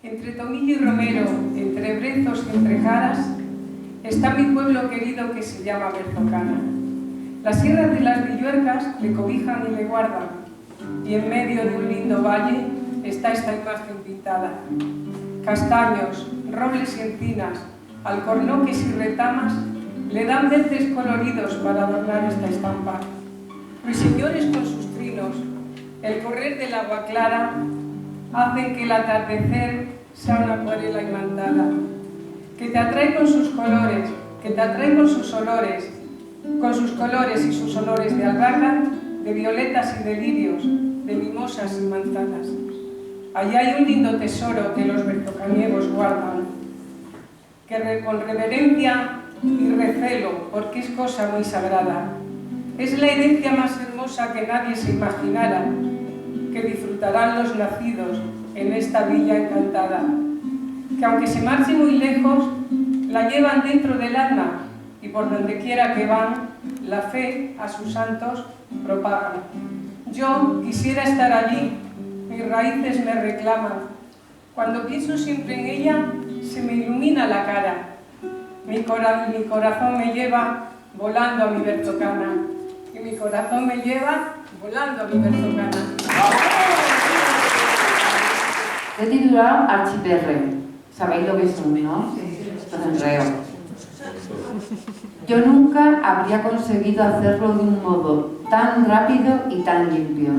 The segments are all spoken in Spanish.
Entre Tomillo y Romero, entre brezos y entre jaras, está mi pueblo querido que se llama Berzocana. Las sierras de las Villuercas le cobijan y le guardan, y en medio de un lindo valle está esta imagen pintada. Castaños, robles y encinas, alcornoques y retamas le dan verdes coloridos para adornar esta estampa. Ruiseñores con sus trinos, el correr del agua clara, hacen que el atardecer sea una acuarela imantada, que te atrae con sus colores, que te atrae con sus olores y sus olores de albahaca, de violetas y de lirios, de mimosas y manzanas. Allí hay un lindo tesoro que los berzocaniegos guardan, que con reverencia y recelo, porque es cosa muy sagrada. Es la herencia más hermosa que nadie se imaginara, que disfrutarán los nacidos en esta villa encantada, que aunque se marche muy lejos, la llevan dentro del alma y por donde quiera que van, la fe a sus santos propagan. Yo quisiera estar allí, mis raíces me reclaman. Cuando pienso siempre en ella, se me ilumina la cara. Mi corazón me lleva volando a mi Berzocana. Y mi corazón me lleva volando a mi Berzocana. He titulado Archiperre. Sabéis lo que son, ¿no? Los enreos. Yo nunca habría conseguido hacerlo de un modo tan rápido y tan limpio.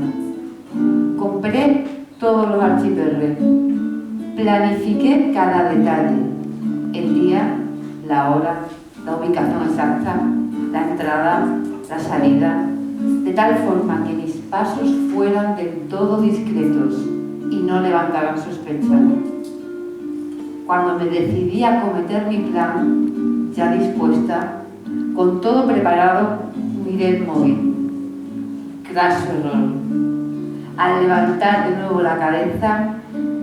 Compré todos los archiperres. Planifiqué cada detalle. El día, la hora, la ubicación exacta, la entrada, la salida, de tal forma que mis pasos fueran del todo discretos y no levantaran sospechas. Cuando me decidí a acometer mi plan, ya dispuesta, con todo preparado, miré el móvil. Craso error. Al levantar de nuevo la cabeza,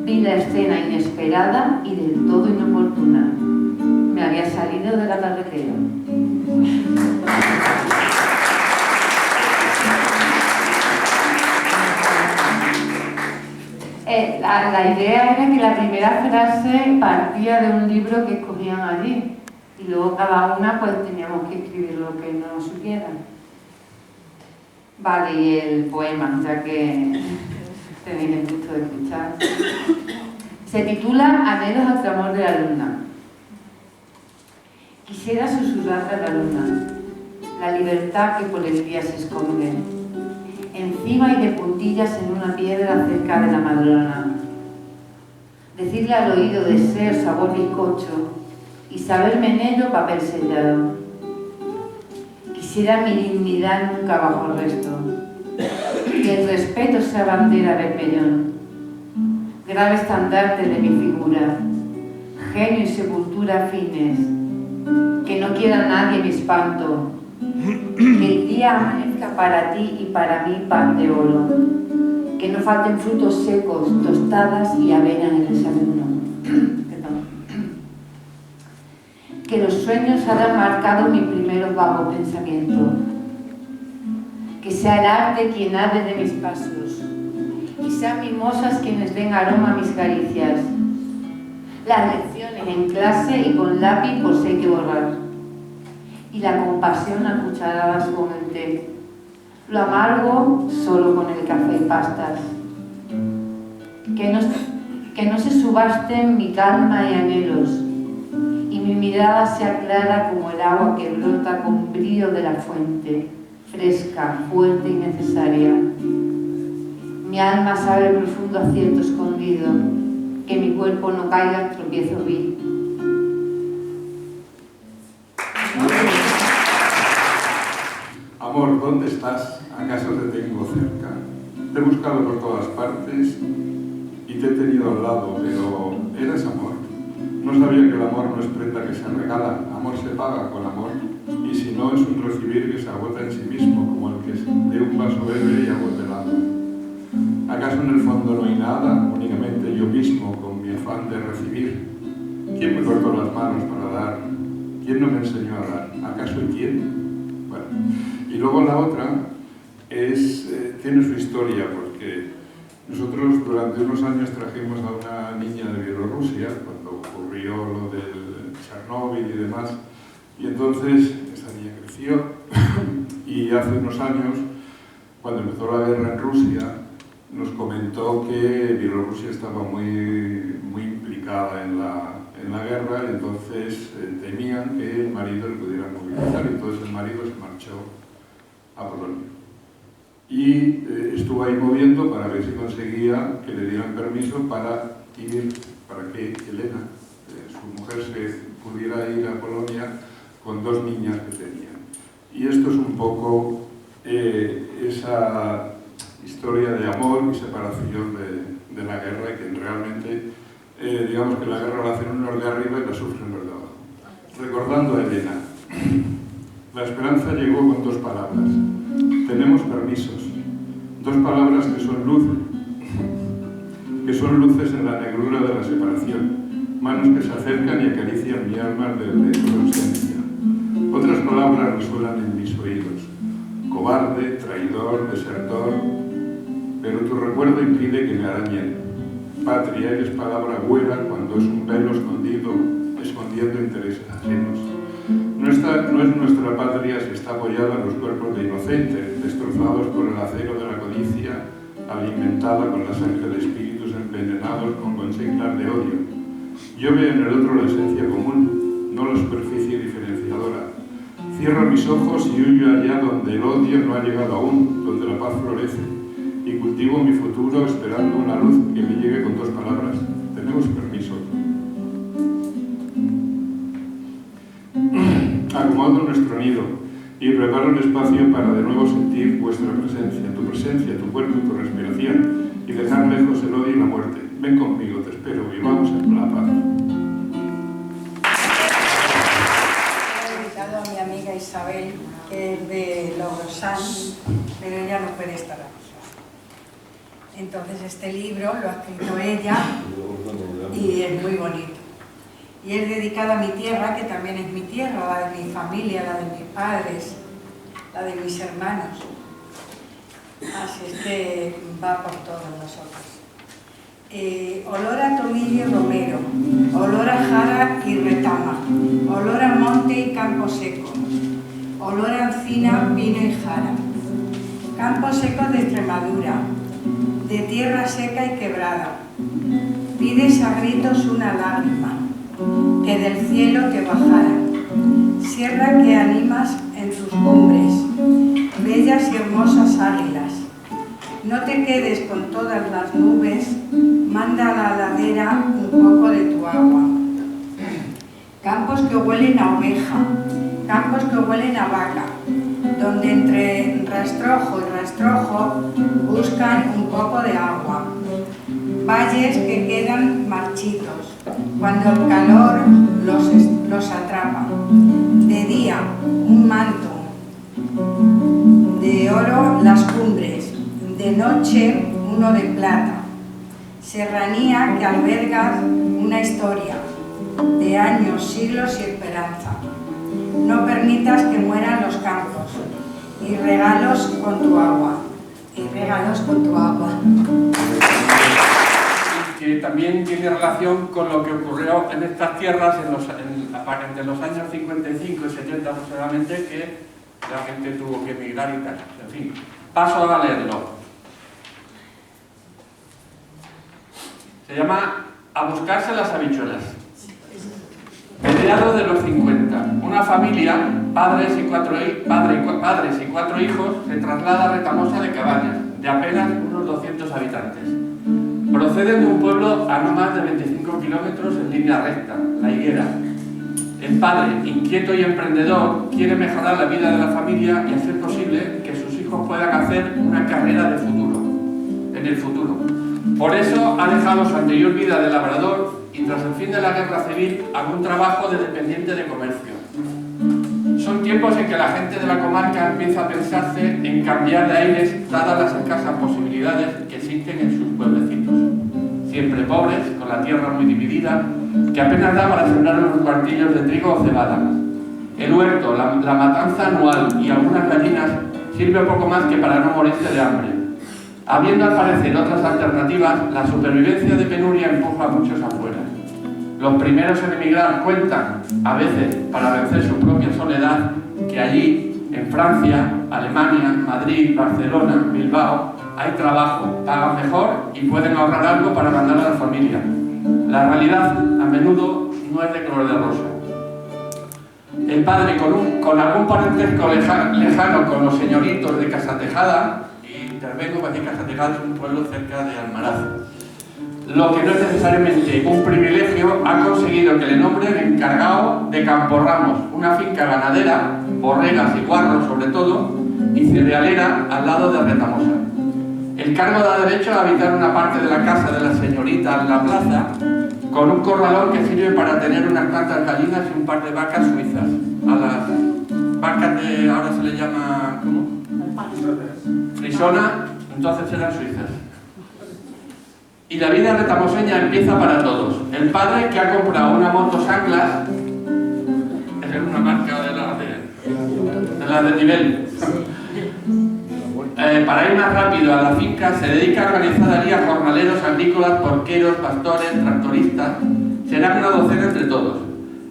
vi la escena inesperada y del todo inoportuna. Me había salido de la carretera. La idea era que la primera frase partía de un libro que escogían allí y luego cada una pues teníamos que escribir lo que nos supieran. Vale, y el poema, ya que tenéis el gusto de escuchar. Se titula Anhelos al clamor de la luna. Quisiera susurrarle a la luna la libertad que por el día se esconde, encima y de puntillas en una piedra cerca de la madrona. Decirle al oído deseo sabor bizcocho y saberme en ello papel sellado. Quisiera mi dignidad nunca bajo resto, que el respeto sea bandera vermellón, grave estandarte de mi figura, genio y sepultura fines, que no quiera nadie mi espanto, que el día amanezca para ti y para mí pan de oro, que no falten frutos secos, tostadas y avena en el desayuno. Que los sueños hayan marcado mis primeros vagos pensamientos, que sea el arte quien arde de mis pasos, y sean mimosas quienes den aroma a mis caricias, las lecciones en clase y con lápiz por si hay que borrar, y la compasión a cucharadas con el té, lo amargo solo con el café y pastas. Que no se subasten mi calma y anhelos, y mi mirada sea clara como el agua que brota con brillo de la fuente, fresca, fuerte y necesaria. Mi alma sabe el profundo acierto escondido, que mi cuerpo no caiga en tropiezo vil. Amor, ¿dónde estás? ¿Acaso te tengo cerca? Te he buscado por todas partes y te he tenido al lado, pero ¿eres amor? No sabía que el amor no es prenda que se regala, amor se paga con amor, y si no es un recibir que se agota en sí mismo, como el que de un vaso bebe y agote el agua. ¿Acaso en el fondo no hay nada, únicamente yo mismo con mi afán de recibir? ¿Quién me cortó las manos para dar? ¿Quién no me enseñó a dar? ¿Acaso quién? Bueno, y luego la otra tiene su historia, porque Nosotros durante unos años trajimos a una niña de Bielorrusia, cuando ocurrió lo del Chernóbil y demás, y entonces esa niña creció y hace unos años, cuando empezó la guerra en Rusia, nos comentó que Bielorrusia estaba muy implicada en la guerra, y entonces temían que el marido le pudiera movilizar, y entonces el marido se marchó a Polonia. Y estuvo ahí moviendo para ver si conseguía que le dieran permiso para que Elena, su mujer, se pudiera ir a Polonia con 2 niñas que tenía. Y esto es un poco esa historia de amor y separación de la guerra, y que realmente, digamos que la guerra la hacen unos de arriba y la sufren los de abajo. Recordando a Elena, la esperanza llegó con 2 palabras. Tenemos permisos. 2 palabras que son luces en la negrura de la separación, manos que se acercan y acarician mi alma desde su ausencia. Otras palabras resuenan en mis oídos: cobarde, traidor, desertor, pero tu recuerdo impide que me arañen. Patria es palabra buena cuando es un velo escondiendo intereses ajenos. No es nuestra patria si está apoyada en los cuerpos de inocentes, destrozados por el acero de la codicia, alimentada con la sangre de espíritus envenenados con consignas de odio. Yo veo en el otro la esencia común, no la superficie diferenciadora. Cierro mis ojos y huyo allá donde el odio no ha llegado aún, donde la paz florece, y cultivo mi futuro esperando una luz que me llegue con 2 palabras. Tenemos permiso. Acomodo nuestro nido y preparo un espacio para de nuevo sentir vuestra presencia, tu cuerpo y tu respiración, y dejar lejos el odio y la muerte. Ven conmigo, te espero, vivamos en la paz. He invitado a mi amiga Isabel, que es de Logrosán, pero ella no puede estar aquí. Entonces este libro lo ha escrito ella y es muy bonito. Y es dedicado a mi tierra, que también es mi tierra, la de mi familia, la de mis padres, la de mis hermanos. Así es que va por todos nosotros. Olor a tomillo y romero, olor a jara y retama, olor a monte y campo seco, olor a encina, pino y jara. Campos secos de Extremadura, de tierra seca y quebrada. Pides a gritos una lágrima, que del cielo te bajara. Sierra que animas en tus cumbres, bellas y hermosas águilas. No te quedes con todas las nubes, manda a la ladera un poco de tu agua. Campos que huelen a oveja, campos que huelen a vaca, donde entre rastrojo y rastrojo buscan un poco de agua. Valles que quedan marchitos, cuando el calor los atrapa. De día, un manto, de oro las cumbres, de noche uno de plata. Serranía que alberga una historia, de años, siglos y esperanza. No permitas que mueran los campos, y regalos con tu agua. Y regalos con tu agua. Que también tiene relación con lo que ocurrió en estas tierras entre los años 55 y 70 aproximadamente, que la gente tuvo que emigrar y tal. En fin, paso a leerlo. Se llama A buscarse las habichuelas. Mediados de los 50, una familia, padres y 4 hijos, se traslada a Retamosa de Cabañas, de apenas unos 200 habitantes. Proceden de un pueblo a no más de 25 kilómetros en línea recta, La Higuera. El padre, inquieto y emprendedor, quiere mejorar la vida de la familia y hacer posible que sus hijos puedan hacer una carrera en el futuro. Por eso ha dejado su anterior vida de labrador y tras el fin de la guerra civil algún trabajo de dependiente de comercio. Son tiempos en que la gente de la comarca empieza a pensarse en cambiar de aires dadas las escasas posibilidades que existen en sus pueblecitos. Siempre pobres, con la tierra muy dividida, que apenas da para sembrar unos cuartillos de trigo o cebada. El huerto, la matanza anual y algunas gallinas sirve poco más que para no morirse de hambre. Habiendo al parecer otras alternativas, la supervivencia de penuria empuja a muchos afuera. Los primeros en emigrar cuentan, a veces para vencer su propia soledad, que allí, en Francia, Alemania, Madrid, Barcelona, Bilbao, hay trabajo, pagan mejor y pueden ahorrar algo para mandar a la familia. La realidad, a menudo, no es de color de rosa. El padre, con algún parentesco lejano con los señoritos de Casatejada, y intervengo porque Casatejada es un pueblo cerca de Almaraz, lo que no es necesariamente un privilegio, ha conseguido que le nombren encargado de Camporramos, una finca ganadera, borregas y guarros sobre todo, y cerealera al lado de Retamosa. El cargo da derecho a habitar una parte de la casa de la señorita en la plaza, con un corralón que sirve para tener unas cuantas gallinas y un par de vacas suizas. A las vacas de ahora se le llama, ¿cómo? Frisona, entonces eran suizas. Y la vida retamoseña empieza para todos. El padre, que ha comprado una moto Sanglas, es una marca de la de nivel. Para ir más rápido a la finca, se dedica a organizar allí a jornaleros agrícolas, porqueros, pastores, tractoristas. Serán una docena entre todos.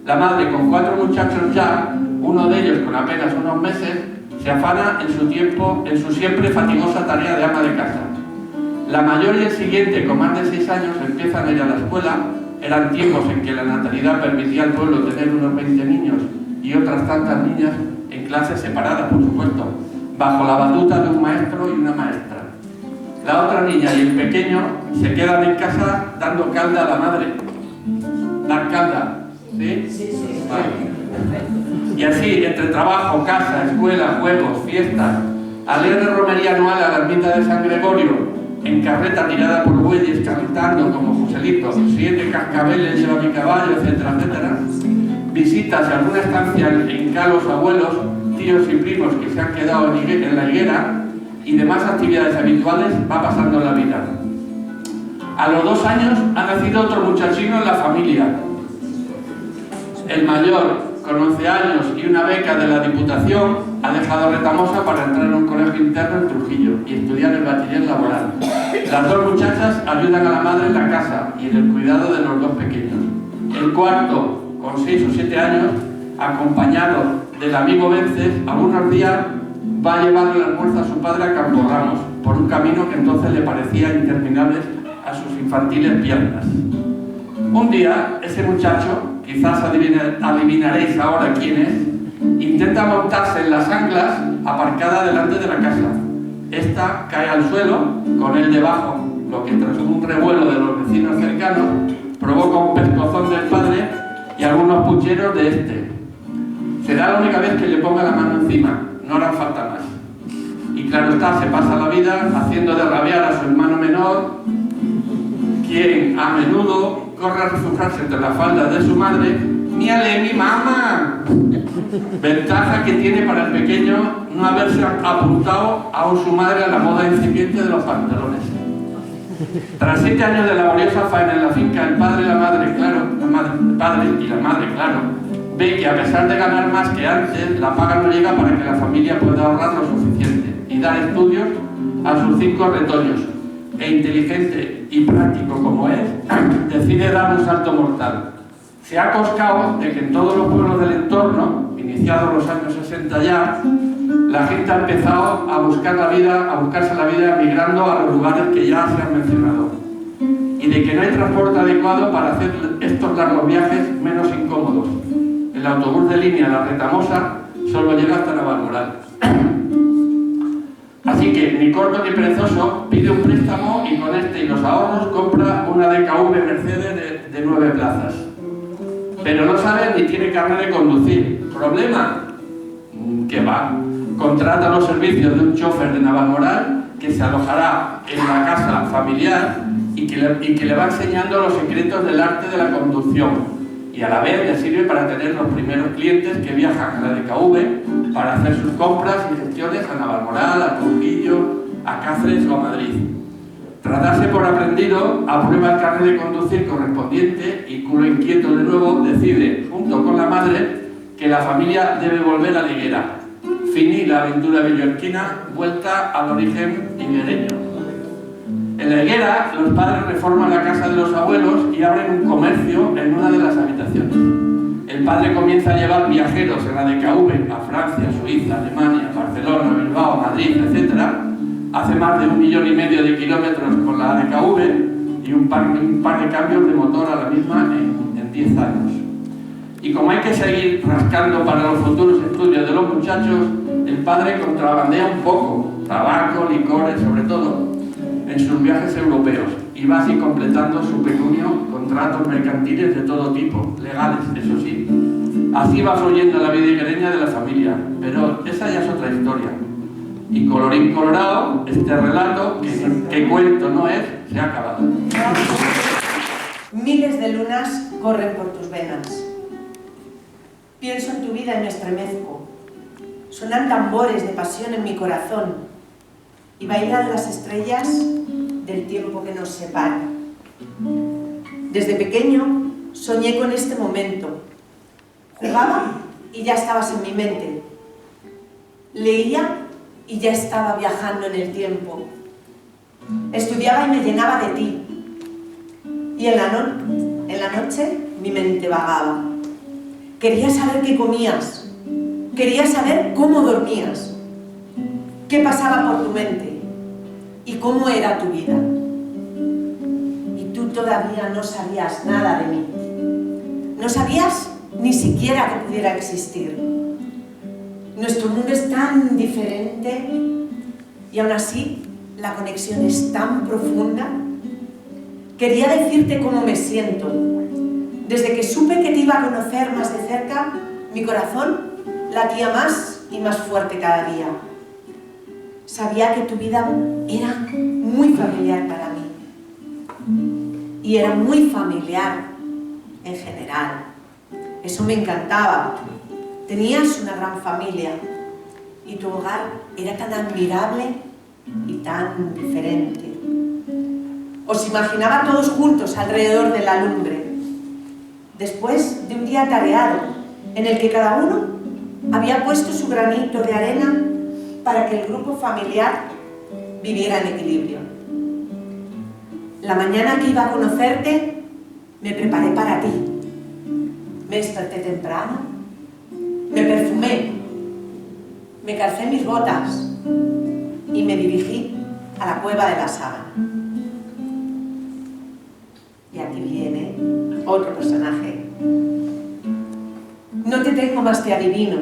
La madre, con 4 muchachos ya, uno de ellos con apenas unos meses, se afana en su siempre fatigosa tarea de ama de casa. La mayor y el siguiente, con más de 6 años, empiezan a ir a la escuela. Eran tiempos en que la natalidad permitía al pueblo tener unos 20 niños y otras tantas niñas en clases separadas, por supuesto, bajo la batuta de un maestro y una maestra. La otra niña y el pequeño se quedan en casa dando calda a la madre. ¿Dar calda? ¿Sí? Sí. Vale. Y así, entre trabajo, casa, escuela, juegos, fiestas, alegre romería anual a la ermita de San Gregorio, en carreta tirada por bueyes, cantando como Joselito, 7 cascabeles lleva mi caballo, etcétera, etcétera. Visitas a alguna estancia en Calos abuelos, tíos y primos que se han quedado en la higuera y demás actividades habituales, va pasando la vida. A los 2 años ha nacido otro muchachino en la familia. El mayor, con 11 años y una beca de la Diputación, ha dejado Retamosa para entrar en un colegio interno en Trujillo y estudiar el bachiller laboral. Las 2 muchachas ayudan a la madre en la casa y en el cuidado de los 2 pequeños. El cuarto, con 6 o 7 años, acompañado del amigo Vences, algunos días va a llevar el almuerzo a su padre a Camporramos, por un camino que entonces le parecía interminable a sus infantiles piernas. Un día, ese muchacho, quizás adivinaréis ahora quién es, intenta montarse en las anclas aparcada delante de la casa. Esta cae al suelo, con él debajo, lo que tras un revuelo de los vecinos cercanos provoca un pescozón del padre y algunos pucheros de este. Será la única vez que le ponga la mano encima, no harán falta más. Y claro está, se pasa la vida haciendo de rabiar a su hermano menor, quien a menudo corre a refugiarse entre las faldas de su madre. ¡Míale, mi mamá! Ventaja que tiene para el pequeño no haberse apuntado aún su madre a la moda incipiente de los pantalones. Tras 7 años de laboriosa faena en la finca, el padre y la madre, claro, ve que a pesar de ganar más que antes, la paga no llega para que la familia pueda ahorrar lo suficiente y dar estudios a sus 5 retoños. E inteligente y práctico como es, decide dar un salto mortal. Se ha coscado de que en todos los pueblos del entorno, iniciados los años 60 ya, la gente ha empezado a buscarse la vida migrando a los lugares que ya se han mencionado. Y de que no hay transporte adecuado para hacer estos largos viajes menos incómodos. El autobús de línea La Retamosa solo llega hasta Navalmoral. Así que, ni corto ni perezoso, pide un préstamo y con este y los ahorros compra una DKV Mercedes de 9 plazas. Pero no sabe ni tiene carnet de conducir. ¿Problema? ¿Qué va? Contrata los servicios de un chofer de Navalmoral que se alojará en la casa familiar y que le va enseñando los secretos del arte de la conducción. Y a la vez le sirve para tener los primeros clientes que viajan a la DKV para hacer sus compras y gestiones a Navalmoral, a Trujillo, a Cáceres o a Madrid. Tras darse por aprendido, aprueba el carnet de conducir correspondiente y, culo inquieto de nuevo, decide, junto con la madre, que la familia debe volver a la higuera. Fini la aventura villorquina, vuelta al origen higuereño. En la higuera, los padres reforman la casa de los abuelos y abren un comercio en una de las habitaciones. El padre comienza a llevar viajeros en la DKV a Francia, Suiza, Alemania, Barcelona, Bilbao, Madrid, etc. Hace más de 1,5 millones de kilómetros con la DKV y un par de cambios de motor a la misma en 10 años. Y como hay que seguir rascando para los futuros estudios de los muchachos, el padre contrabandea un poco, tabaco, licores, sobre todo, en sus viajes europeos y va así completando su pecunio con tratos mercantiles de todo tipo, legales, eso sí. Así va fluyendo la vida higuereña de la familia, pero esa ya es otra historia. Y colorín colorado, este relato, que cuento no es, se ha acabado. Miles de lunas corren por tus venas. Pienso en tu vida y me estremezco. Suenan tambores de pasión en mi corazón y bailan las estrellas del tiempo que nos separa. Desde pequeño soñé con este momento. Jugaba y ya estabas en mi mente. Leía y ya estaba viajando en el tiempo. Estudiaba y me llenaba de ti. Y en la noche mi mente vagaba. Quería saber qué comías. Quería saber cómo dormías. Qué pasaba por tu mente y cómo era tu vida. Y tú todavía no sabías nada de mí. No sabías ni siquiera que pudiera existir. Nuestro mundo es tan diferente y aún así la conexión es tan profunda. Quería decirte cómo me siento. Desde que supe que te iba a conocer más de cerca, mi corazón latía más y más fuerte cada día. Sabía que tu vida era muy familiar para mí. Y era muy familiar en general. Eso me encantaba. Tenías una gran familia y tu hogar era tan admirable y tan diferente. Os imaginaba todos juntos alrededor de la lumbre, después de un día atareado en el que cada uno había puesto su granito de arena para que el grupo familiar viviera en equilibrio. La mañana que iba a conocerte, me preparé para ti. Me desperté temprano, me perfumé, me calcé mis botas y me dirigí a la cueva de la sábana. Y aquí viene otro personaje. No te tengo más que adivino,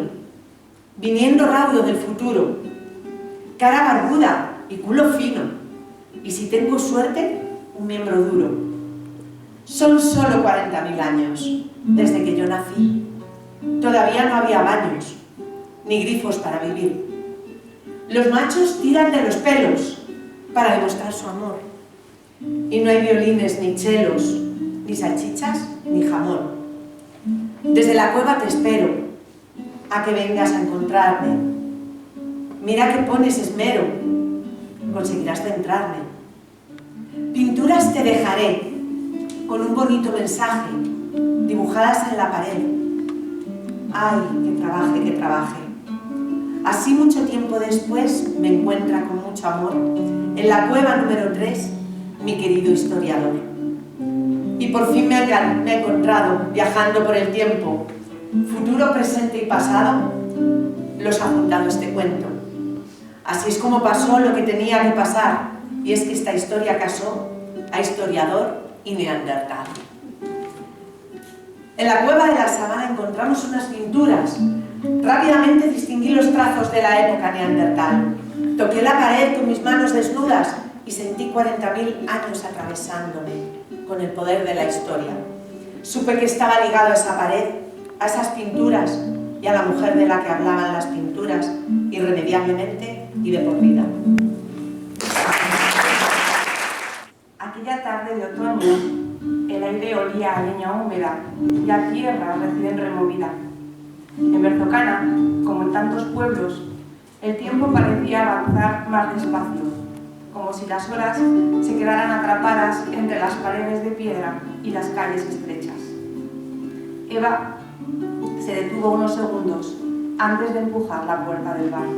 viniendo raudo del futuro, cara barbuda y culo fino, y si tengo suerte, un miembro duro. Son solo 40.000 años desde que yo nací. Todavía no había baños, ni grifos para vivir. Los machos tiran de los pelos para demostrar su amor. Y no hay violines, ni chelos, ni salchichas, ni jamón. Desde la cueva te espero, a que vengas a encontrarme. Mira que pones esmero, conseguirás centrarme. Pinturas te dejaré, con un bonito mensaje, dibujadas en la pared. Ay, que trabaje. Así mucho tiempo después me encuentra con mucho amor en la cueva número 3, mi querido historiador. Y por fin me ha encontrado viajando por el tiempo, futuro, presente y pasado, los ha juntado este cuento. Así es como pasó lo que tenía que pasar, y es que esta historia casó a historiador y neandertal. En la cueva de la sabana encontramos unas pinturas. Rápidamente distinguí los trazos de la época neandertal. Toqué la pared con mis manos desnudas y sentí 40.000 años atravesándome con el poder de la historia. Supe que estaba ligado a esa pared, a esas pinturas y a la mujer de la que hablaban las pinturas, irremediablemente y de por vida. Aquella tarde de otoño, el aire olía a leña húmeda y a tierra recién removida. En Berzocana, como en tantos pueblos, el tiempo parecía avanzar más despacio, como si las horas se quedaran atrapadas entre las paredes de piedra y las calles estrechas. Eva se detuvo unos segundos antes de empujar la puerta del bar.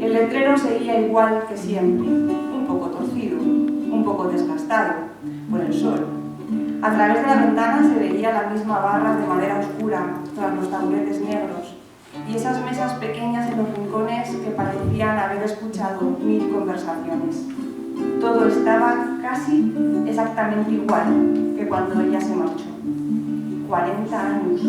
El letrero seguía igual que siempre, un poco torcido, un poco desgastado por el sol. A través de la ventana se veía la misma barra de madera oscura tras los taburetes negros y esas mesas pequeñas en los rincones que parecían haber escuchado 1000 conversaciones. Todo estaba casi exactamente igual que cuando ella se marchó. 40 años.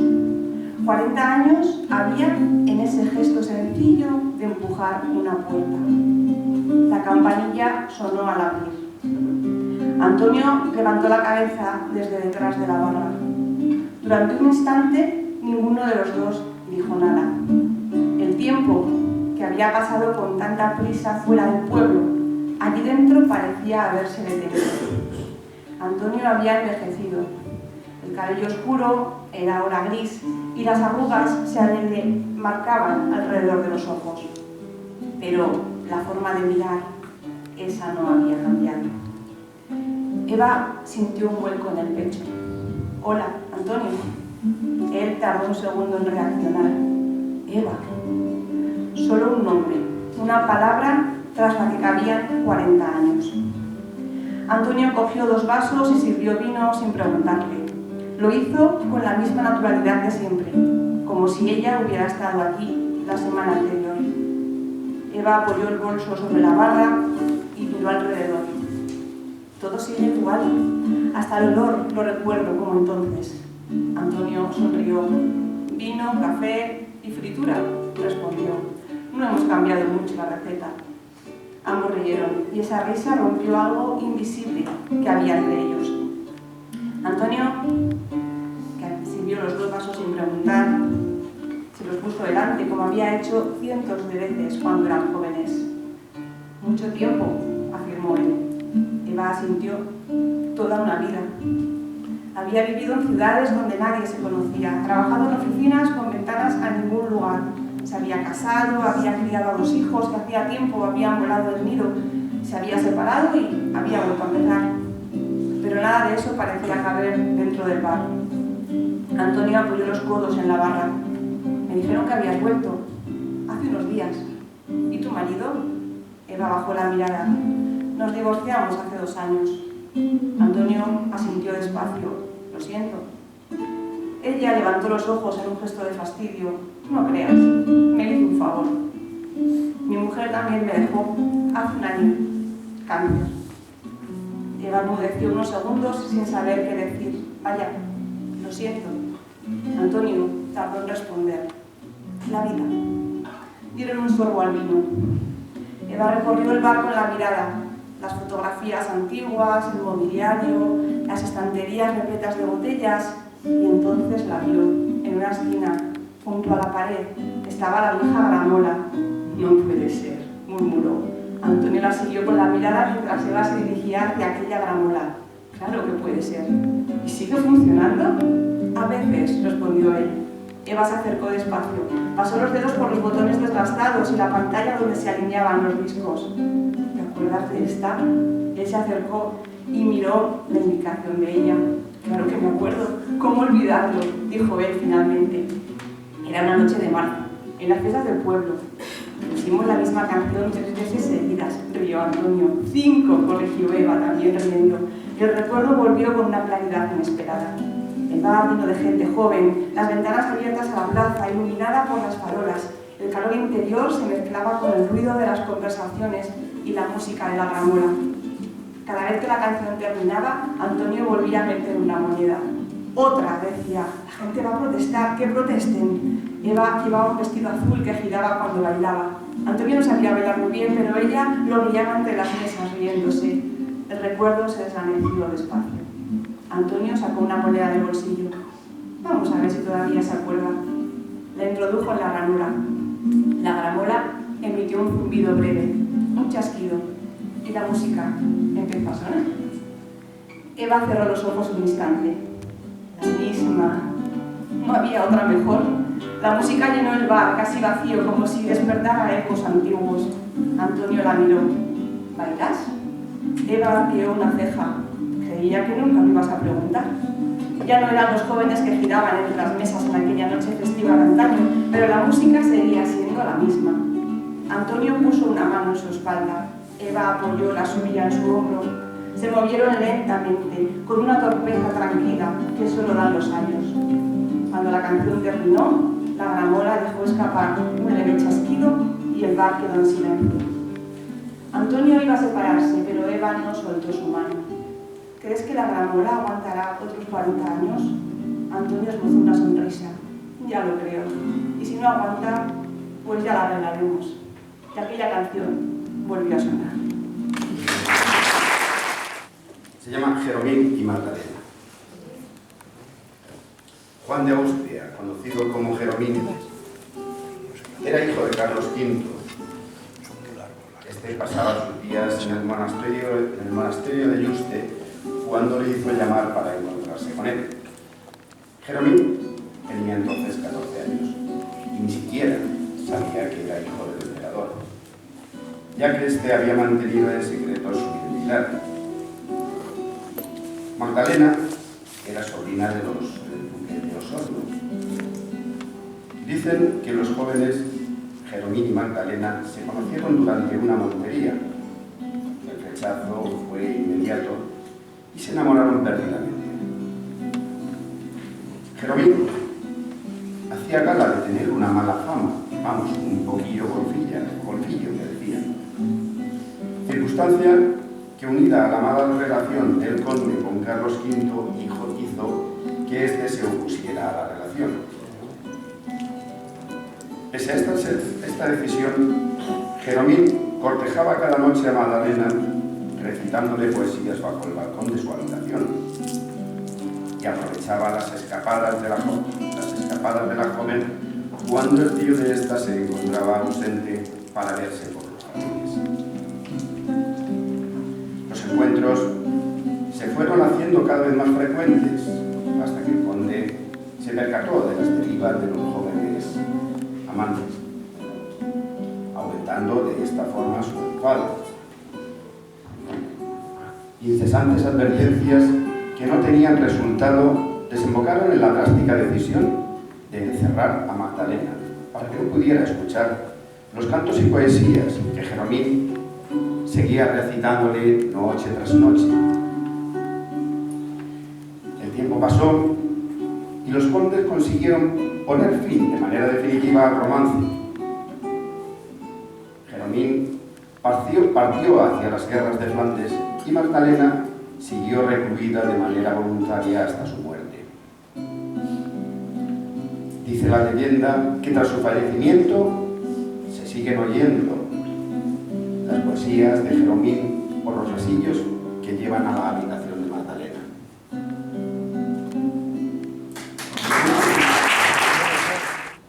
40 años había en ese gesto sencillo de empujar una puerta. La campanilla sonó al abrir. Antonio levantó la cabeza desde detrás de la barra. Durante un instante, ninguno de los dos dijo nada. El tiempo que había pasado con tanta prisa fuera del pueblo, allí dentro parecía haberse detenido. Antonio había envejecido. El cabello oscuro era ahora gris y las arrugas se le marcaban alrededor de los ojos. Pero la forma de mirar, esa no había cambiado. Eva sintió un vuelco en el pecho. «Hola, Antonio». Él tardó un segundo en reaccionar. «Eva». Solo un nombre, una palabra tras la que cabían 40 años. Antonio cogió 2 vasos y sirvió vino sin preguntarle. Lo hizo con la misma naturalidad de siempre, como si ella hubiera estado aquí la semana anterior. Eva apoyó el bolso sobre la barra y miró alrededor. Todo sigue igual, hasta el olor lo recuerdo como entonces. Antonio sonrió. Vino, café y fritura, respondió. No hemos cambiado mucho la receta. Ambos rieron y esa risa rompió algo invisible que había entre ellos. Antonio, que sirvió los 2 vasos sin preguntar, se los puso delante como había hecho cientos de veces cuando eran jóvenes. Mucho tiempo, afirmó él. Eva asintió. Toda una vida. Había vivido en ciudades donde nadie se conocía, trabajado en oficinas con ventanas a ningún lugar. Se había casado, había criado a 2 hijos que hacía tiempo habían volado del nido, se había separado y había vuelto a empezar. Pero nada de eso parecía caber dentro del bar. Antonio apoyó los codos en la barra. Me dijeron que habías vuelto. Hace unos días. ¿Y tu marido? Eva bajó la mirada. Nos divorciamos hace 2 años. Antonio asintió despacio. Lo siento. Ella levantó los ojos en un gesto de fastidio. No creas, me hizo un favor. Mi mujer también me dejó hace 1 año. Cáncer. Eva enmudeció unos segundos sin saber qué decir. Vaya, lo siento. Antonio tardó en responder. La vida. Dieron un sorbo al vino. Eva recorrió el bar con la mirada. Las fotografías antiguas, el mobiliario, las estanterías repletas de botellas, y entonces la vio en una esquina, junto a la pared. Estaba la vieja gramola. No puede ser, murmuró. Antonio la siguió con la mirada mientras Eva se dirigía hacia aquella gramola. Claro que puede ser. ¿Y sigue funcionando? A veces, respondió él. Eva se acercó despacio. Pasó los dedos por los botones desgastados y la pantalla donde se alineaban los discos. ¿Te acuerdas de esta? Él se acercó y miró la indicación de ella. Claro que me acuerdo. ¿Cómo olvidarlo?, dijo él finalmente. Era una noche de marzo, en las fiestas del pueblo. Pusimos la misma canción 3 veces seguidas, rió Antonio. 5, corrigió Eva, también riendo. El recuerdo volvió con una claridad inesperada. El bar lleno de gente joven, las ventanas abiertas a la plaza, iluminada por las farolas. El calor interior se mezclaba con el ruido de las conversaciones y la música de la gramola. Cada vez que la canción terminaba, Antonio volvía a meter una moneda. Otra, decía, la gente va a protestar, que protesten. Eva llevaba un vestido azul que giraba cuando bailaba. Antonio no sabía bailar muy bien, pero ella lo guiaba entre las mesas riéndose. El recuerdo se desvaneció despacio. Antonio sacó una moneda del bolsillo. Vamos a ver si todavía se acuerda. La introdujo en la ranura. La gramola emitió un zumbido breve, un chasquido, y la música empezó a sonar. Eva cerró los ojos un instante. La misma. No había otra mejor. La música llenó el bar, casi vacío, como si despertara ecos antiguos. Antonio la miró. ¿Bailas? Eva arqueó una ceja. Creía que nunca me ibas a preguntar. Ya no eran los jóvenes que giraban entre las mesas en aquella noche festiva de antaño, pero la música seguía siendo la misma. Antonio puso una mano en su espalda. Eva apoyó la suya en su hombro. Se movieron lentamente, con una torpeza tranquila que solo dan los años. Cuando la canción terminó, la gramola dejó escapar un leve chasquido y el bar quedó en silencio. Antonio iba a separarse, pero Eva no soltó su mano. ¿Crees que la gramola aguantará otros 40 años? Antonio esbozó una sonrisa. Ya lo creo. Y si no aguanta, pues ya la arreglaremos. Y aquella canción volvió a sonar. Se llama Jeromín y Magdalena. Juan de Austria, conocido como Jeromín, era hijo de Carlos V. Este pasaba sus días en el monasterio de Yuste cuando le hizo llamar para encontrarse con él. Jeromín tenía entonces 14 años y ni siquiera sabía que era hijo del emperador, ya que éste había mantenido en secreto su identidad. Magdalena era sobrina del duque de Osorno. Dicen que los jóvenes Jeromín y Magdalena se conocieron durante una montería. El rechazo fue inmediato y se enamoraron perdidamente. Jeromín hacía gala de tener una mala fama, vamos, un poquillo golfillo que decían. Circunstancia que, unida a la mala relación del conde con Carlos V, hizo que éste se opusiera a la relación. Pese a esta decisión, Jeromín cortejaba cada noche a Magdalena recitándole poesías bajo el balcón de su habitación y aprovechaba las escapadas de la joven cuando el tío de ésta se encontraba ausente para verse por los jardines. Los encuentros se fueron haciendo cada vez más frecuentes hasta que el conde se percató de las derivas de los jóvenes amantes, aumentando de esta forma su enfado. Incesantes advertencias que no tenían resultado desembocaron en la drástica decisión de encerrar a Magdalena para que no pudiera escuchar los cantos y poesías que Jeromín seguía recitándole noche tras noche. El tiempo pasó y los condes consiguieron poner fin de manera definitiva al romance. Jeromín partió hacia las guerras de Flandes y Magdalena siguió recluida de manera voluntaria hasta su muerte. Dice la leyenda que tras su fallecimiento se siguen oyendo las poesías de Jeromín por los pasillos que llevan a la habitación de Magdalena.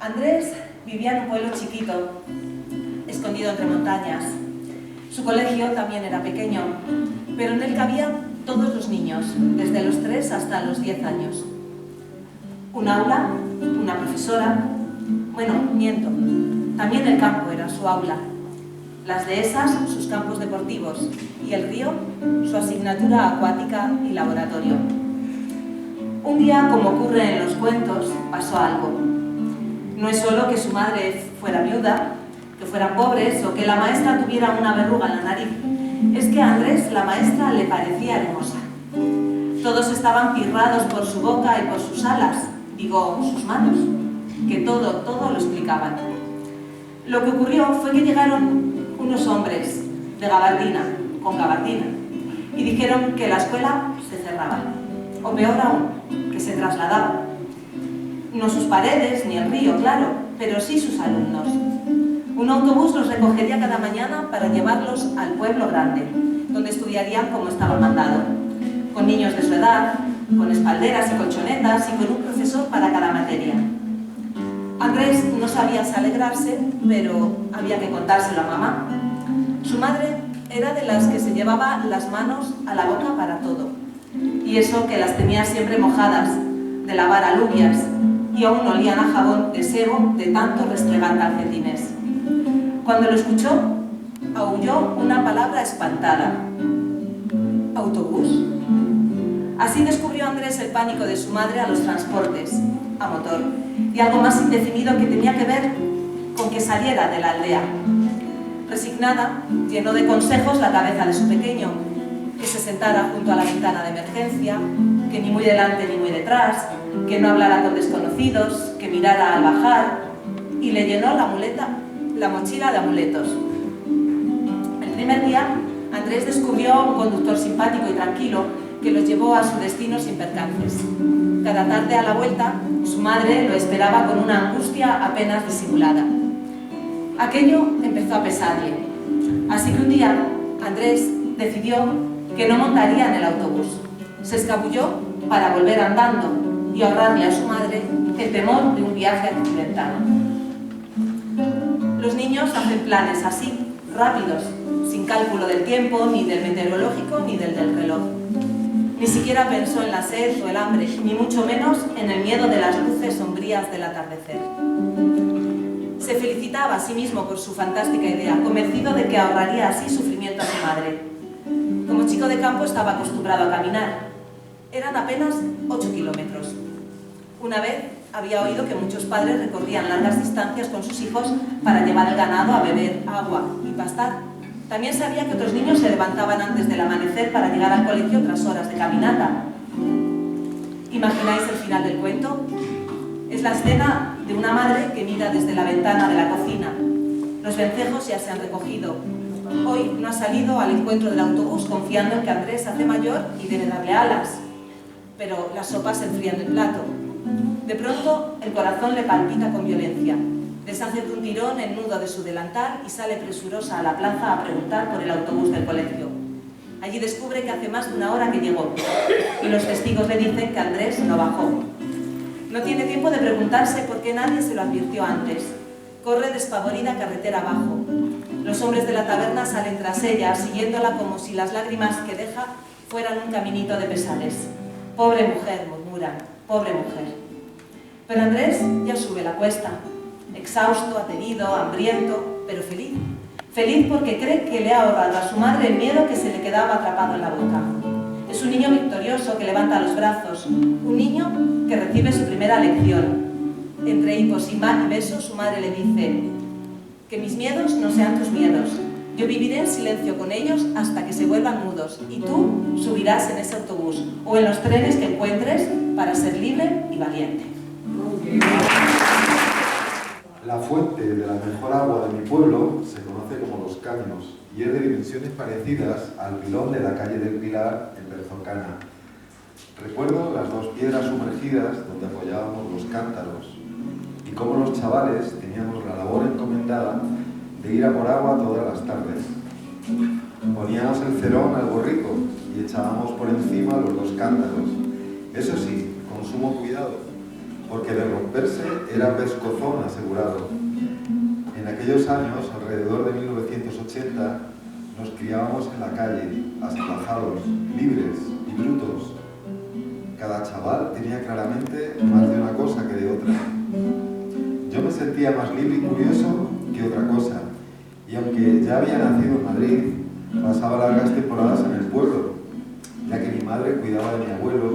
Andrés vivía en un pueblo chiquito, escondido entre montañas. Su colegio también era pequeño, pero en él cabían todos los niños, desde los 3 hasta los 10 años. Un aula, una profesora, bueno, miento, también el campo era su aula. Las dehesas, sus campos deportivos, y el río, su asignatura acuática y laboratorio. Un día, como ocurre en los cuentos, pasó algo. No es solo que su madre fuera viuda, que fueran pobres o que la maestra tuviera una verruga en la nariz. Es que a Andrés la maestra le parecía hermosa. Todos estaban pirrados por su boca y por sus alas, digo, sus manos, que todo lo explicaban. Lo que ocurrió fue que llegaron unos hombres de gabardina, con gabardina, y dijeron que la escuela se cerraba, o peor aún, que se trasladaba. No sus paredes ni el río, claro, pero sí sus alumnos. Un autobús los recogería cada mañana para llevarlos al pueblo grande, donde estudiarían como estaba mandado, con niños de su edad, con espalderas y colchonetas y con un profesor para cada materia. Andrés no sabía si alegrarse, pero había que contárselo a mamá. Su madre era de las que se llevaba las manos a la boca para todo, y eso que las tenía siempre mojadas, de lavar alubias, y aún olían a jabón de sebo de tanto restregar calcetines. Cuando lo escuchó, aulló una palabra espantada. ¿Autobús? Así descubrió Andrés el pánico de su madre a los transportes, a motor, y algo más indefinido que tenía que ver con que saliera de la aldea. Resignada, llenó de consejos la cabeza de su pequeño, que se sentara junto a la ventana de emergencia, que ni muy delante ni muy detrás, que no hablara con desconocidos, que mirara al bajar, y le llenó la mochila de amuletos. El primer día, Andrés descubrió a un conductor simpático y tranquilo que los llevó a su destino sin percances. Cada tarde a la vuelta, su madre lo esperaba con una angustia apenas disimulada. Aquello empezó a pesarle, así que un día Andrés decidió que no montaría en el autobús. Se escabulló para volver andando y ahorrarle a su madre el temor de un viaje accidentado. Los niños hacen planes así, rápidos, sin cálculo del tiempo, ni del meteorológico, ni del reloj. Ni siquiera pensó en la sed o el hambre, ni mucho menos en el miedo de las luces sombrías del atardecer. Se felicitaba a sí mismo por su fantástica idea, convencido de que ahorraría así sufrimiento a su madre. Como chico de campo estaba acostumbrado a caminar. Eran apenas 8 kilómetros. Una vez había oído que muchos padres recorrían largas distancias con sus hijos para llevar el ganado a beber agua y pastar. También sabía que otros niños se levantaban antes del amanecer para llegar al colegio tras horas de caminata. ¿Imagináis el final del cuento? Es la escena de una madre que mira desde la ventana de la cocina. Los vencejos ya se han recogido. Hoy no ha salido al encuentro del autobús confiando en que Andrés se hace mayor y debe darle alas. Pero la sopa se enfría en el plato. De pronto el corazón le palpita con violencia. Deshace de un tirón el nudo de su delantal y sale presurosa a la plaza a preguntar por el autobús del colegio. Allí descubre que hace más de una hora que llegó y los testigos le dicen que Andrés no bajó. No tiene tiempo de preguntarse por qué nadie se lo advirtió antes. Corre despavorida carretera abajo. Los hombres de la taberna salen tras ella, siguiéndola como si las lágrimas que deja fueran un caminito de pesares. Pobre mujer, murmuran, pobre mujer. Pero Andrés ya sube la cuesta. Exhausto, aterido, hambriento, pero feliz. Feliz porque cree que le ha ahorrado a su madre el miedo que se le quedaba atrapado en la boca. Es un niño victorioso que levanta los brazos, un niño que recibe su primera lección. Entre hipos y besos, su madre le dice: que mis miedos no sean tus miedos. Yo viviré en silencio con ellos hasta que se vuelvan mudos y tú subirás en ese autobús o en los trenes que encuentres para ser libre y valiente. La fuente de la mejor agua de mi pueblo se conoce como Los Caños y es de dimensiones parecidas al pilón de la calle del Pilar en Berzocana. Recuerdo las dos piedras sumergidas donde apoyábamos los cántaros y cómo los chavales teníamos la labor encomendada de ir a por agua todas las tardes. Poníamos el cerón al borrico y echábamos por encima los dos cántaros. Eso sí, con sumo cuidado, porque de romperse era pescozón asegurado. En aquellos años, alrededor de 1980, nos criábamos en la calle, asalvajados, libres y brutos. Cada chaval tenía claramente más de una cosa que de otra. Yo me sentía más libre y curioso que otra cosa, y aunque ya había nacido en Madrid, pasaba largas temporadas en el pueblo, ya que mi madre cuidaba de mi abuelo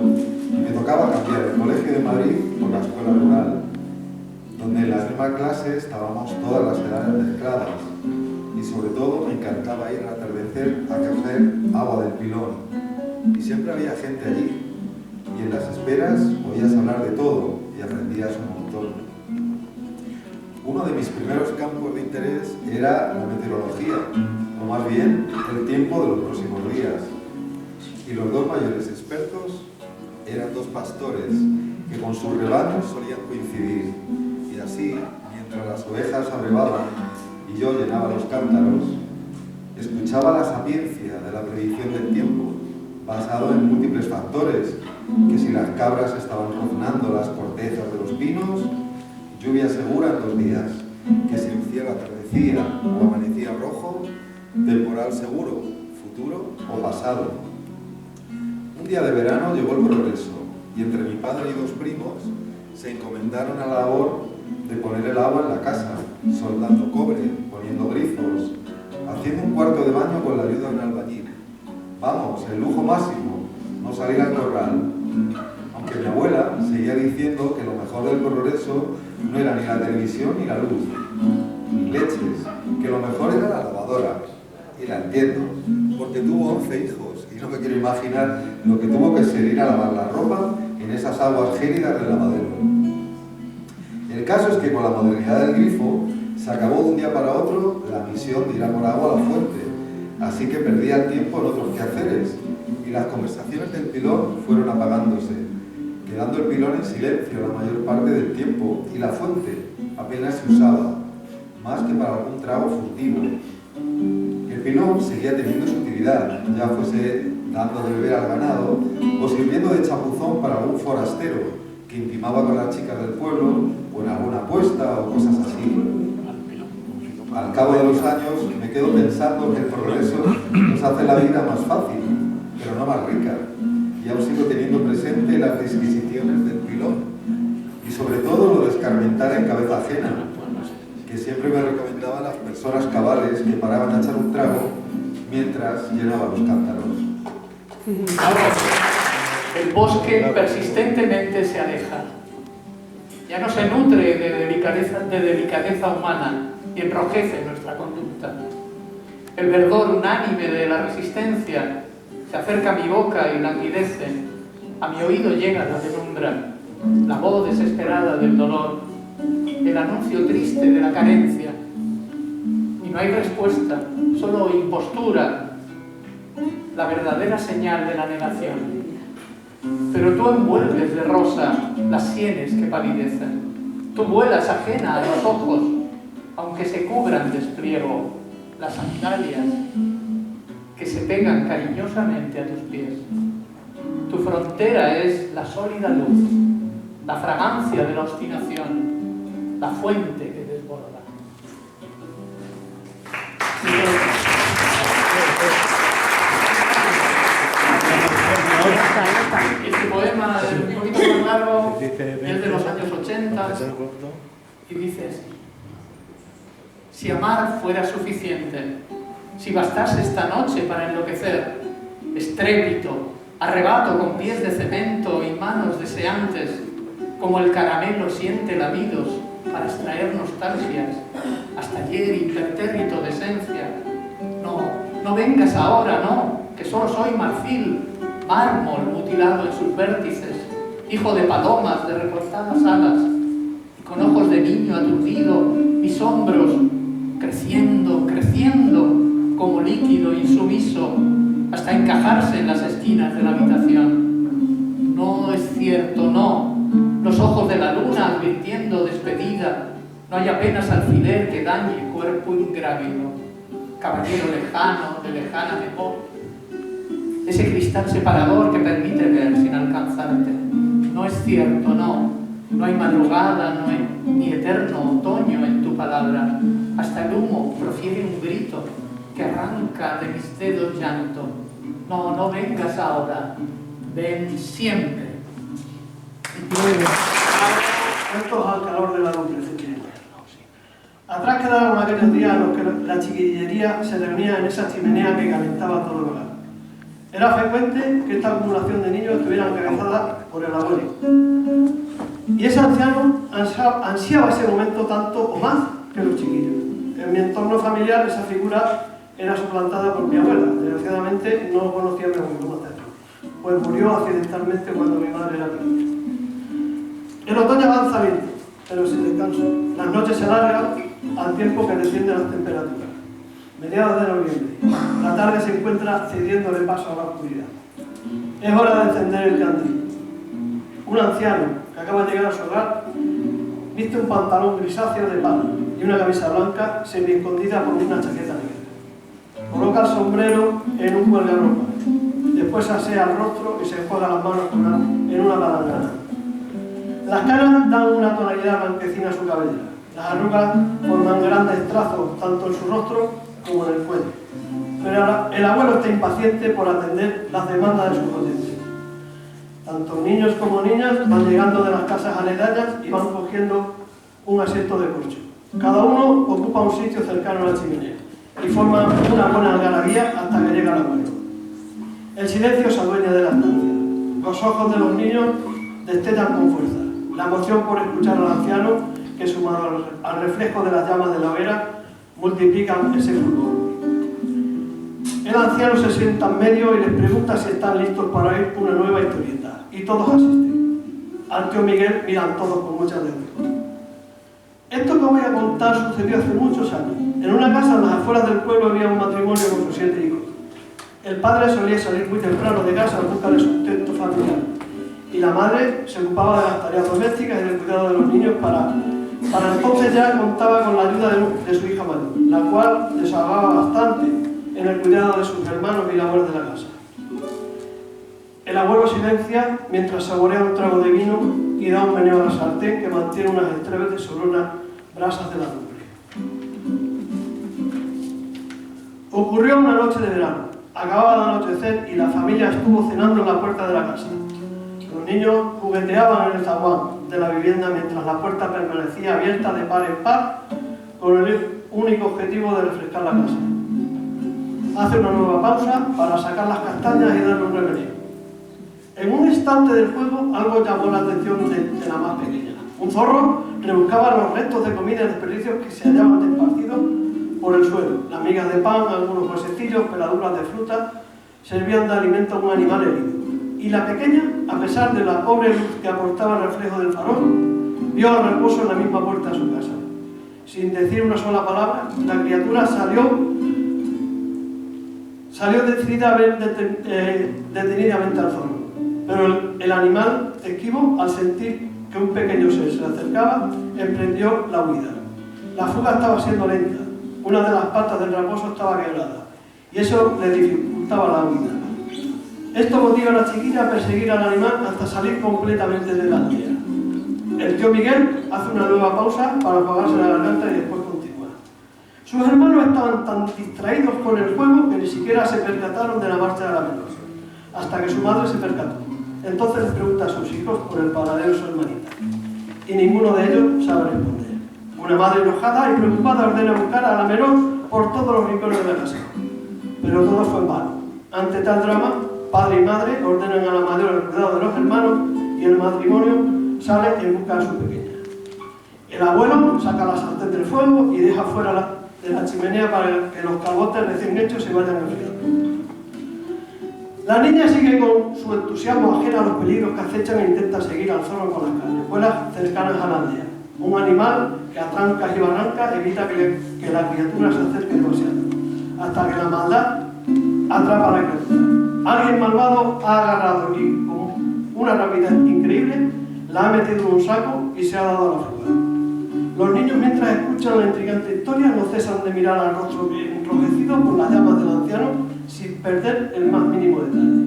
y me tocaba cambiar el colegio de Madrid por la escuela rural, donde en la misma clase estábamos todas las edades mezcladas, y sobre todo me encantaba ir al atardecer a coger agua del pilón, y siempre había gente allí, y en las esperas podías hablar de todo y aprendías un montón. Uno de mis primeros campos de interés era la meteorología, o más bien el tiempo de los próximos días. Y los dos mayores expertos eran dos pastores que con sus rebaños solían coincidir. Y así, mientras las ovejas abrevaban y yo llenaba los cántaros, escuchaba la sapiencia de la predicción del tiempo, basado en múltiples factores, que si las cabras estaban roznando las cortezas de los pinos, lluvia segura en 2 días, que si el cielo atardecía o amanecía rojo, temporal seguro, futuro o pasado. Un día de verano llegó el progreso y entre mi padre y 2 primos se encomendaron a la labor de poner el agua en la casa, soldando cobre, poniendo grifos, haciendo un cuarto de baño con la ayuda de un albañil. Vamos, el lujo máximo, no salir al corral. Aunque mi abuela seguía diciendo que lo mejor del progreso no era ni la televisión ni la luz, ni leches, que lo mejor era la lavadora. Y la entiendo, porque tuvo 11 hijos y no me quiero imaginar lo que tuvo que ser ir a lavar la ropa en esas aguas gélidas del lavadero. El caso es que con la modernidad del grifo se acabó de un día para otro la misión de ir a por agua a la fuente, así que perdía el tiempo en otros quehaceres y las conversaciones del pilón fueron apagándose, quedando el pilón en silencio la mayor parte del tiempo y la fuente apenas se usaba, más que para algún trago furtivo. El pilón seguía teniendo su utilidad, ya fuese dando de beber al ganado o sirviendo de chapuzón para algún forastero que intimaba con las chicas del pueblo o en alguna apuesta o cosas así. Al cabo de los años me quedo pensando que el progreso nos hace la vida más fácil, pero no más rica, y aún sigo teniendo presente las disquisiciones del pilón y sobre todo lo de escarmentar en cabeza ajena, que siempre me recomendaban las personas cabales que paraban a echar un trago mientras llenaban los cántaros. El bosque persistentemente se aleja. Ya no se nutre de delicadeza humana y enrojece nuestra conducta. El verdor unánime de la resistencia se acerca a mi boca y languidece. A mi oído llega la penumbra, la voz desesperada del dolor, el anuncio triste de la carencia. Y no hay respuesta, solo impostura, la verdadera señal de la negación. Pero tú envuelves de rosa las sienes que palidecen. Tú vuelas ajena a los ojos, aunque se cubran de espliego las sandalias que se pegan cariñosamente a tus pies. Tu frontera es la sólida luz, la fragancia de la obstinación, la fuente que desborda. Este poema es un poquito más largo, es de los años 80 y dice así: si amar fuera suficiente, si bastase esta noche para enloquecer, estrépito, arrebato con pies de cemento y manos deseantes, como el caramelo siente lamidos para extraer nostalgias, hasta ayer impertérrito de esencia. No, no vengas ahora, no, que solo soy marfil, mármol mutilado en sus vértices, hijo de palomas de recortadas alas, y con ojos de niño aturdido, mis hombros creciendo, creciendo, como líquido insumiso, hasta encajarse en las esquinas de la habitación. No es cierto, no, los ojos de la luna advirtiendo despedida, no hay apenas alfiler que dañe cuerpo ingrávido, caballero lejano, de lejana memoria, ese cristal separador que permite ver sin alcanzarte. No es cierto, no, no hay madrugada, no hay ni eterno otoño en tu palabra, hasta el humo profiere un grito que arranca de mis dedos llanto. No, no vengas ahora, ven siempre. Esto al calor de la lumbre, efectivamente. Atrás quedaron aquellos días en los que la chiquillería se reunía en esa chimenea que calentaba todo el hogar. Era frecuente que esta acumulación de niños estuviera encabezada por el abuelo. Y ese anciano ansiaba ese momento tanto o más que los chiquillos. En mi entorno familiar esa figura era suplantada por mi abuela. Desgraciadamente no conocía a mi abuelo materno, pues murió accidentalmente cuando mi madre era pequeña. El otoño avanza lento, pero sin descanso. Las noches se alargan al tiempo que descienden las temperaturas. Mediados de noviembre, la tarde se encuentra cediéndole paso a la oscuridad. Es hora de encender el candil. Un anciano que acaba de llegar a su hogar viste un pantalón grisáceo de palo y una camisa blanca semi-escondida por una chaqueta negra. Coloca el sombrero en un cuelgarropa. Después se asea el rostro y se enjuaga las manos en una palangana. Las canas dan una tonalidad blanquecina a su cabellera. Las arrugas forman grandes trazos tanto en su rostro como en el cuello. Pero el abuelo está impaciente por atender las demandas de sus oyentes. Tanto niños como niñas van llegando de las casas aledañas y van cogiendo un asiento de corcho. Cada uno ocupa un sitio cercano a la chimenea y forman una buena algarabía hasta que llega el abuelo. El silencio se adueña de la estancia. Los ojos de los niños destellan con fuerza. La emoción por escuchar al anciano, que sumado al reflejo de las llamas de la hoguera, multiplican ese fulgor. El anciano se sienta en medio y les pregunta si están listos para oír una nueva historieta. Y todos asisten. Al tío Miguel miran todos con mucha atención. Esto que voy a contar sucedió hace muchos años. En una casa en las afueras del pueblo había un matrimonio con sus 7 hijos. El padre solía salir muy temprano de casa en busca de sustento familiar. Y la madre se ocupaba de las tareas domésticas y del cuidado de los niños para entonces ya contaba con la ayuda de su hija mayor, la cual desahogaba bastante en el cuidado de sus hermanos y labores de la casa. El abuelo silencia mientras saborea un trago de vino y da un meneo a la sartén que mantiene unas estrebetes sobre unas brasas de la lumbre. Ocurrió una noche de verano. Acababa de anochecer y la familia estuvo cenando en la puerta de la casa. Los niños jugueteaban en el zaguán de la vivienda mientras la puerta permanecía abierta de par en par con el único objetivo de refrescar la casa. Hace una nueva pausa para sacar las castañas y darle un remeneo. En un instante del juego algo llamó la atención de la más pequeña. Un zorro rebuscaba los restos de comida y desperdicios que se hallaban esparcidos por el suelo. Las migas de pan, algunos huesecillos, peladuras de fruta, servían de alimento a un animal herido. Y la pequeña, a pesar de la pobre luz que aportaba el reflejo del farol, vio al reposo en la misma puerta de su casa. Sin decir una sola palabra, la criatura salió decidida a ver detenidamente al zorro. Pero el animal, esquivo, al sentir que un pequeño ser se le acercaba, emprendió la huida. La fuga estaba siendo lenta. Una de las patas del raposo estaba quebrada y eso le dificultaba la huida. Esto motiva a la chiquilla a perseguir al animal hasta salir completamente de la aldea. El tío Miguel hace una nueva pausa para apagarse la garganta y después continúa. Sus hermanos estaban tan distraídos con el juego que ni siquiera se percataron de la marcha de la menor, hasta que su madre se percató. Entonces les pregunta a sus hijos por el paradero de su hermanita, y ninguno de ellos sabe responder. Una madre enojada y preocupada ordena buscar a la menor por todos los rincones de la casa. Pero todo fue en vano. Ante tal drama, padre y madre ordenan a la mayor el cuidado de los hermanos y el matrimonio sale en busca de su pequeña. El abuelo saca la sartén del fuego y deja fuera de la chimenea para que los calbotes recién hechos se vayan enfriando. La niña sigue con su entusiasmo ajena a los peligros que acechan e intenta seguir al zorro con las callejuelas cercanas a la aldea. Un animal que a trancas y barrancas evita que la criatura se acerque demasiado, hasta que la maldad atrapa a la criatura. Alguien malvado ha agarrado y con una rapidez increíble la ha metido en un saco y se ha dado a la fuga. Los niños, mientras escuchan la intrigante historia, no cesan de mirar al rostro enrojecido por las llamas del anciano sin perder el más mínimo detalle.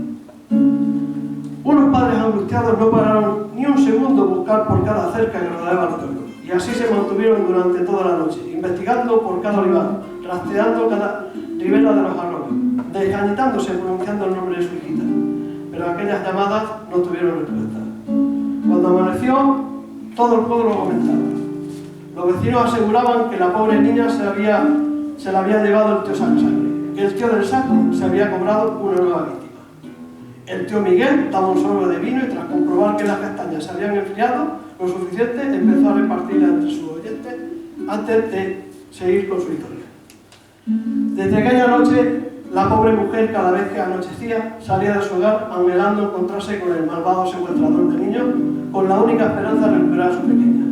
Unos padres angustiados no pararon ni un segundo a buscar por cada cerca que rodeaba el pueblo, y así se mantuvieron durante toda la noche, investigando por cada olivar, rastreando cada ribera de los arroyos, desgañitándose pronunciando el nombre de su hijita, pero aquellas llamadas no tuvieron respuesta. Cuando amaneció, todo el pueblo lo comentaba. Los vecinos aseguraban que la pobre niña se la había llevado el tío Sacasangre, que el tío del saco se había cobrado una nueva víctima. El tío Miguel daba un sorbo de vino y tras comprobar que las castañas se habían enfriado lo suficiente, empezó a repartirlas entre sus oyentes antes de seguir con su historia. Desde aquella noche, la pobre mujer, cada vez que anochecía, salía de su hogar anhelando encontrarse con el malvado secuestrador de niños, con la única esperanza de recuperar a su pequeña.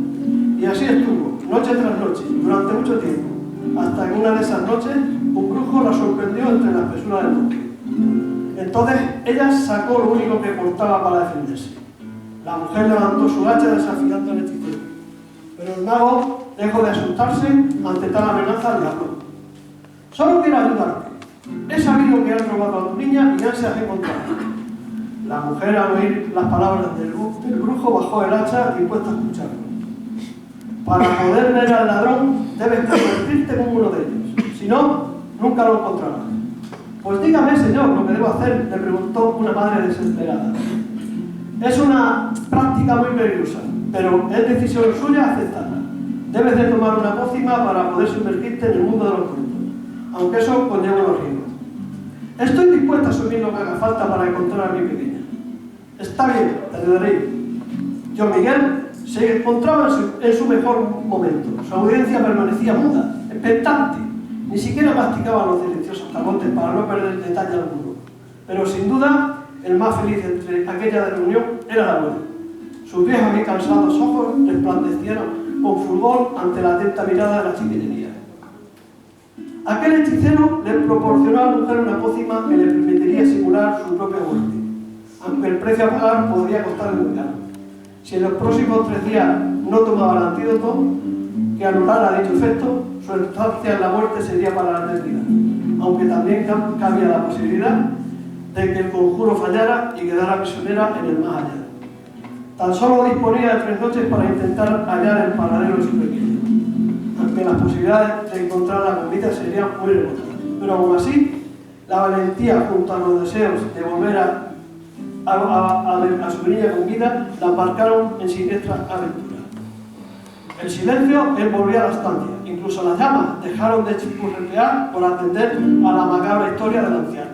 Y así estuvo, noche tras noche, durante mucho tiempo, hasta que una de esas noches un brujo la sorprendió entre la espesura del bosque. Entonces ella sacó lo único que portaba para defenderse. La mujer levantó su hacha desafiando al hechicero, pero el mago, lejos de asustarse ante tal amenaza, le habló: «Solo quiero ayudarte. He sabido que has robado a tu niña y ansias encontrarla». La mujer, al oír las palabras del brujo, bajó el hacha dispuesta a escucharlo. «Para poder ver al ladrón debes convertirte en uno de ellos, si no, nunca lo encontrarás». «Pues dígame, señor, lo que debo hacer», le preguntó una madre desesperada. «Es una práctica muy peligrosa, pero es decisión suya aceptarla. Debes de tomar una pócima para poder sumergirte en el mundo de los muertos, aunque eso conlleva los riesgos. Estoy dispuesta a asumir lo que haga falta para encontrar a mi pequeña». «Está bien, te ayudaré». Tío Miguel se encontraba en su mejor momento. Su audiencia permanecía muda, expectante. Ni siquiera masticaban los deliciosos camotes para no perder detalle alguno. Pero sin duda, el más feliz entre aquella reunión era la abuela. Sus viejos y cansados ojos resplandecieron con fulgor ante la atenta mirada de la chiquillería. Aquel hechicero le proporcionó a la mujer una pócima que le permitiría simular su propia muerte, aunque el precio a pagar podría costarle muy caro. Si en los próximos 3 días no tomaba el antídoto que anulara dicho efecto, su estancia en la muerte sería para la eternidad, aunque también cabía la posibilidad de que el conjuro fallara y quedara prisionera en el más allá. Tan solo disponía de 3 noches para intentar hallar el paradero de su pequeño, aunque las posibilidades de encontrar la comida serían muy remotas. Pero aún así, la valentía junto a los deseos de volver a su niña con vida la embarcaron en siniestra aventura. El silencio envolvía la estancia, incluso las llamas dejaron de chipurretear por atender a la macabra historia del anciano.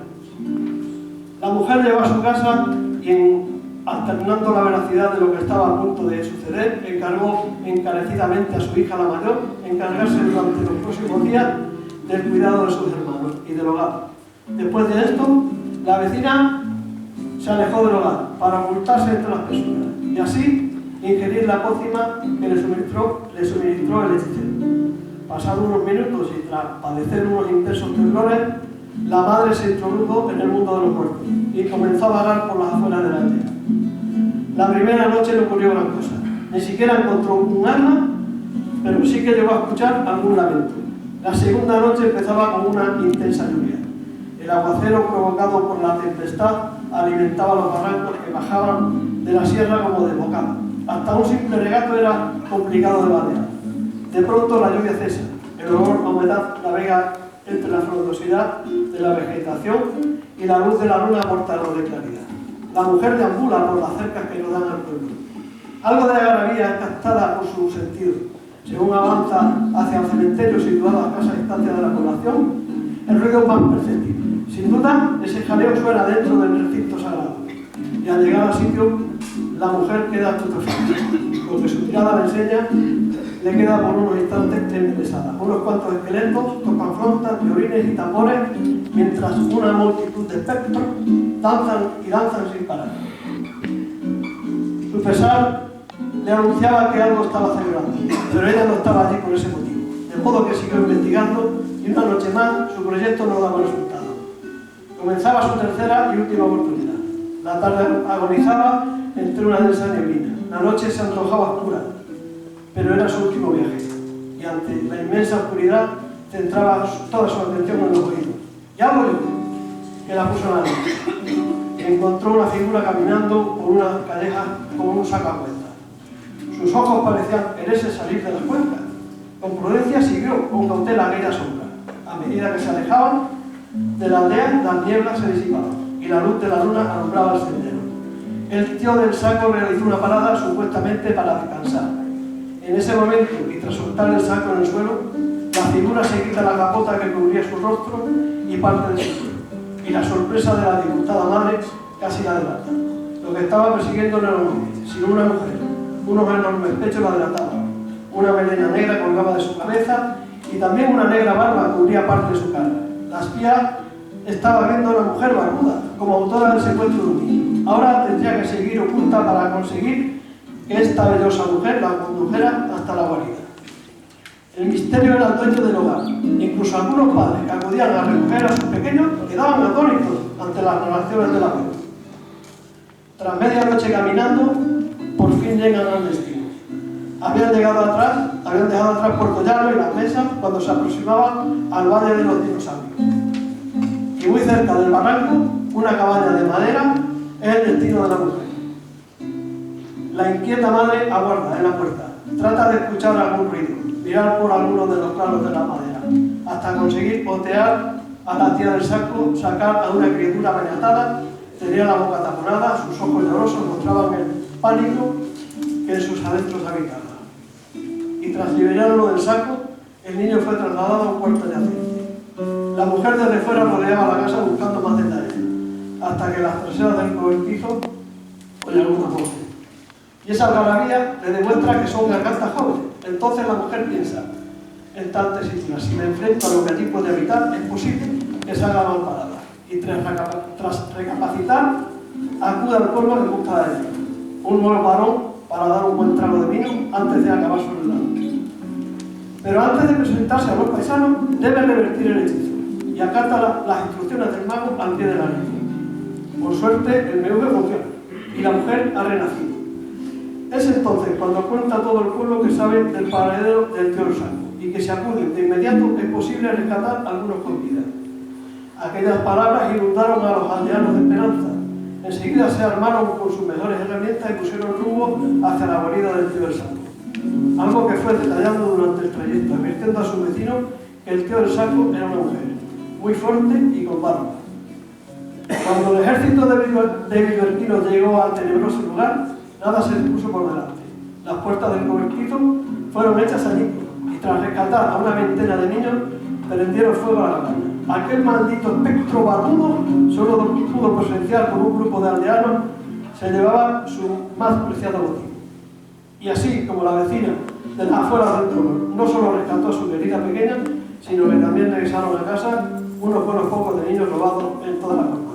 La mujer llegó a su casa y, alternando la veracidad de lo que estaba a punto de suceder, encargó encarecidamente a su hija la mayor encargarse durante los próximos días del cuidado de sus hermanos y del hogar. Después de esto, la vecina se alejó del hogar para ocultarse entre las personas y así ingerir la pócima que le suministró el hechicero. Pasados unos minutos y tras padecer unos intensos temblores, la madre se introdujo en el mundo de los muertos y comenzó a vagar por las afueras de la aldea. La primera noche no ocurrió gran cosa, ni siquiera encontró un arma, pero sí que llegó a escuchar algún lamento. La segunda noche empezaba con una intensa lluvia. El aguacero provocado por la tempestad alimentaba los barrancos que bajaban de la sierra como desbocados. Hasta un simple regato era complicado de vadear. De pronto la lluvia cesa, el olor a humedad navega entre la frondosidad de la vegetación y la luz de la luna aporta algo de claridad. La mujer deambula por las cercas que rodean al pueblo. Algo de algarabía es captada por su sentido. Según avanza hacia el cementerio situado a escasa distancia de la población, el ruido es más perceptible. Sin duda, ese jaleo suena dentro del recinto sagrado. Y al llegar al sitio, la mujer queda estupefacta. Lo que su mirada le enseña, le queda por unos instantes embelesada. Unos cuantos esqueletos tocan flautas, violines y tambores, mientras una multitud de espectros danzan y danzan sin parar. Su pesar le anunciaba que algo estaba celebrando, pero ella no estaba allí por ese motivo. De modo que siguió investigando y una noche más su proyecto no daba resultado. Comenzaba su tercera y última oportunidad. La tarde agonizaba entre una densa neblina. La noche se antojaba oscura, pero era su último viaje. Y ante la inmensa oscuridad centraba toda su atención en los oídos. Y algo que la puso en la luz. Encontró una figura caminando por una calleja con un sacacuentas. Sus ojos parecían quererse salir de las cuencas. Con prudencia siguió con cautela aquella sombra. A medida que se alejaban de la aldea, las nieblas se disipaban y la luz de la luna alumbraba el sendero. El tío del saco realizó una parada supuestamente para descansar. En ese momento, y tras soltar el saco en el suelo, la figura se quita la capota que cubría su rostro y parte de su cuerpo. Y la sorpresa de la disgustada madre casi la delata. Lo que estaba persiguiendo no era un hombre, sino una mujer. Unos enormes pechos la delataban. Una melena negra colgaba de su cabeza y también una negra barba cubría parte de su cara. La espía estaba viendo a una mujer barbuda, como autora del secuestro de un niño. Ahora tendría que seguir oculta para conseguir que esta bellosa mujer la condujera hasta la guarida. El misterio era el dueño del hogar. Incluso algunos padres que acudían a recoger a sus pequeños quedaban atónitos ante las narraciones de la vida. Tras media noche caminando, por fin llegan al destino. Habían dejado atrás Puerto Llano y las mesas cuando se aproximaban al Valle de los Dinosaurios. Y muy cerca del barranco, una cabaña de madera es el destino de la mujer. La inquieta madre aguarda en la puerta, trata de escuchar algún ruido, mirar por alguno de los claros de la madera, hasta conseguir otear a la tía del saco, sacar a una criatura maniatada, tenía la boca taponada, sus ojos llorosos mostraban el pánico que en sus adentros habitaba. Y tras liberarlo del saco, el niño fue trasladado a un cuarto de aceite. La mujer desde fuera rodeaba la casa buscando más detalles, hasta que las traseras del cobertizo oye algunas voces. Y esa algarabía le demuestra que son gargantas jóvenes. Entonces la mujer piensa, en tal tesitura. Si me enfrento a lo que allí puede habitar, es posible que se haga mal parada. Y tras recapacitar, acude al pueblo en busca de ella. Un nuevo varón para dar un buen trago de vino antes de acabar sobre la noche. Pero antes de presentarse a los paisanos, debe revertir el hechizo y acata las instrucciones del mago al pie de la letra. Por suerte, el meúge funciona y la mujer ha renacido. Es entonces cuando cuenta a todo el pueblo que sabe del paradero del tío Saco y que si acude de inmediato es posible rescatar a algunos con vida. Aquellas palabras inundaron a los aldeanos de esperanza. Enseguida se armaron con sus mejores herramientas y pusieron rumbo hacia la guarida del tío del Saco. Algo que fue detallado durante el trayecto, advirtiendo a sus vecinos que el tío del Saco era una mujer, muy fuerte y con barba. Cuando el ejército de Villarquino llegó al tenebroso lugar, nada se les puso por delante. Las puertas del cobertizo fueron hechas añicos y tras rescatar a una veintena de niños, prendieron fuego a la cabaña. Aquel maldito espectro barbudo solo pudo presenciar con un grupo de aldeanos, se llevaba su más preciado botín. Y así como la vecina de las afueras del pueblo no solo rescató a su querida pequeña, sino que también regresaron a casa unos buenos pocos de niños robados en toda la comarca.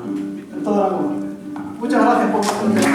Muchas gracias por vuestro tiempo.